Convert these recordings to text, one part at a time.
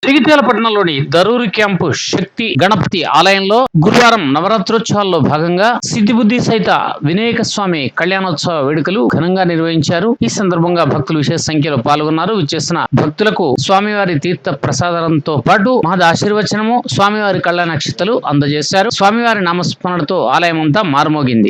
జగిత్యాల పట్టణంలోని దరూరి క్యాంపు శక్తి గణపతి ఆలయంలో గురువారం నవరాత్రోత్సవాల్లో భాగంగా సిద్ధిబుద్ధి సహిత వినాయక స్వామి కళ్యాణోత్సవ వేడుకలు ఘనంగా నిర్వహించారు. ఈ సందర్భంగా భక్తులు విశేష సంఖ్యలో పాల్గొన్నారు. విచ్చేసిన భక్తులకు స్వామివారి తీర్థ ప్రసాదంతో పాటు మహద్ ఆశీర్వచనము, స్వామివారి కళ్యాణ నక్షత్రాలు అందజేశారు. స్వామివారి నామస్మరణతో ఆలయం అంతా మారుమోగింది.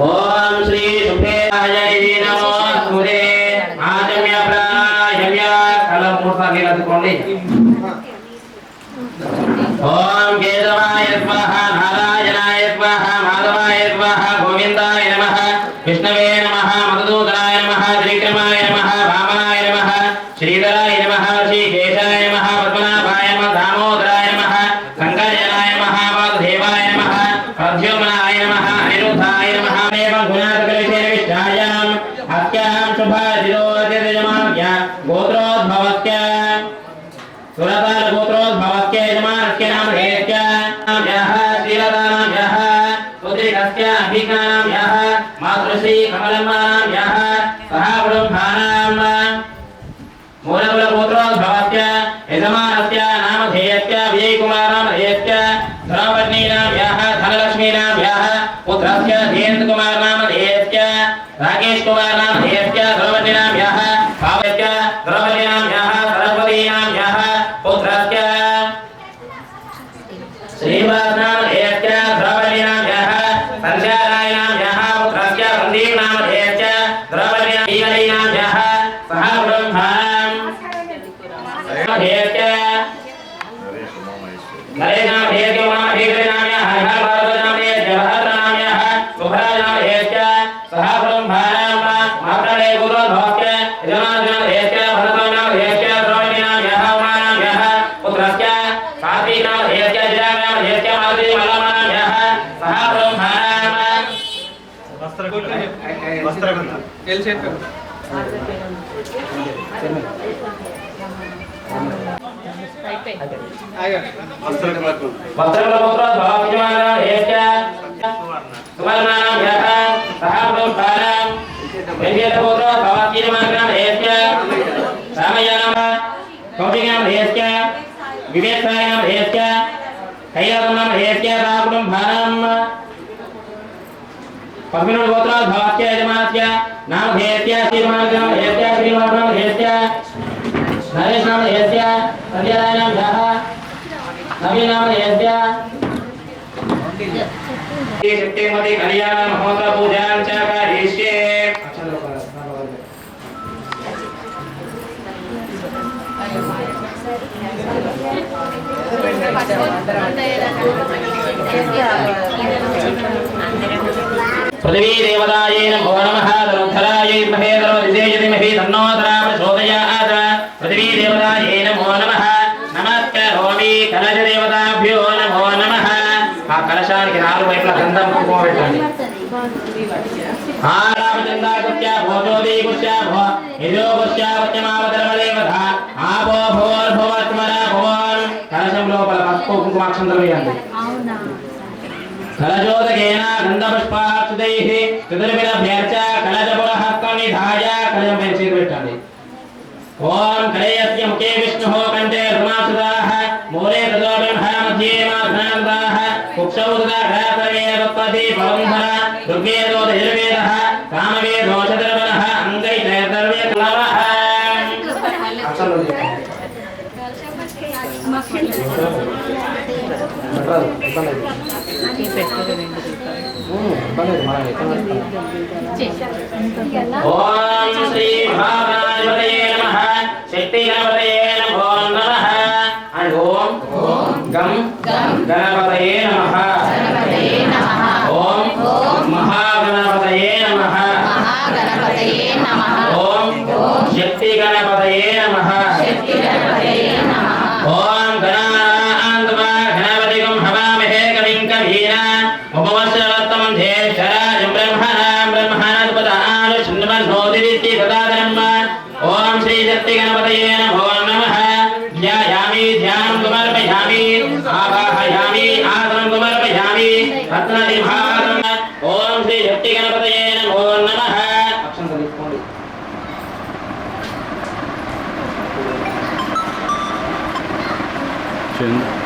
ओम श्री सुखेय नमो सूर्ये आजम्य प्राणायाम्य कलम मूर्ता के लतकोंडी ओम केशवाय स्वाहा नारायणाय स्वाहा माधवाय स्वाहा गोविंदाय नमः विष्णवे नमः मधुसूदनाय नमः त्रिविक्रमाय नमः वामनाय नमः श्रीधराय नमः श्रीकेशाय नमः पद्मनाभाय नमः दामोदराय नमः शंकरजनाय नमः वासुदेवाय नमः प्रद्युम्नाय नमः अनिरुद्धाय नमः गोत्रोद्भवस्य सुरताल गोत्रोद्भवस्य यजमानस्य नाम हेत्य यः श्रीलतानां यः पुत्रिकस्य अभिज्ञानां यः मातृश्री कमलम्मानां यः सः ब्रह्माणां मूलकुलगोत्रोद्भवस्य यजमानस्य नाम धेयस्य विजयकुमारनाम धेयस्य धर्मपत्नीनां यः धनलक्ष्मीनां यः पुत्रस्य धीरेन्द्रकुमारनाम धेयस्य राकेशकुमारनाम धेयस्य धर्मपत्नीनां यः भावस्य धर्मपत्नीनां यः सरस्वतीनां यः पुत्रस्य श्रीवासनाम धेयस्य धर्मपत्नीनां यः संध्यारायणां यः पुत्रस्य सन्दीपनाम धेयस्य धर्मपत्नीनां ईगलीनां यः सः ब्रह्माणां धेयस्य नरेनाम धेयस्य नाम धेयनाम यः हर भारतनाम धेयस्य जवाहरनाम यः सुभरानाम धेयस्य सः ब्रह्माणां मातरे गुरुर्भवस्य यजमाननाम धेयस्य भरतनाम धेयस्य द्रौपदीनाम यः उमानां यः पुत्रस्य सात्विकनाम धेयस्य जिरानाम धेयस्य मातृ मलानां यः सः ब्रह्माणां वस्त्रगंध एल शेप नाम धेयस्य श्रीमानाम धेयस्य श्रीमानाम धेयस्य नरेश नाम धेयस्य संध्याराय नाम यः नवीन नाम धेयस्य शक्तिमती कल्याण महोत्सव पूजां च करिष्ये पृथ्वी देवतायै नमो नमः धनुधरायै विद्महे धनुर्विशेषे धीमहि तन्नो धरा प्रचोदयात् पृथ्वी देवतायै नमो नमः नमस्करोमि कलश देवताभ्यो नमो नमः आ कलशाనికి నాలుగు వైపుల గంధం కుంకుమ పెట్టండి ఆరామచందాకుత్య భోజోదీకుత్య భో యజోకుత్య వత్యమావతరమదేవత ఆపో భోర్భవత్మర భవన్ కలశం లోపల పసుపు కుంకుమ అక్షంతలు వేయండి అవునా कलजोदकेन गंधपुष्पाक्षतैः चतुर्विधभ्यर्च कलशपुरहस्तनिधाय कलशं पेंसिल పెట్టండి ओम कलयस्य मुखे विष्णुः कंठे धर्मासुदाः मूले तदोब्रह्म मध्ये माघ्नान्ताः कुक्षौ तदा घातवे तत्पदे पवन्धर ऋग्वेदो यजुर्वेदः सामवेदो चतुर्वरः अङ्गैर्तर्वे कलवः ओम श्री महागणपतये नमः शक्ति गणपतये नमो नमः ओम गम गणपतये नमः ओम महागणपतये नमः ओम शक्ति गणपतये नमः गणपतये नमो नमः ध्यायामि ध्यानं समर्पयामि आवाहयामि आसनं समर्पयामि रत्ननिभानं ओम श्री शक्ति गणपतये नमो नमः चंद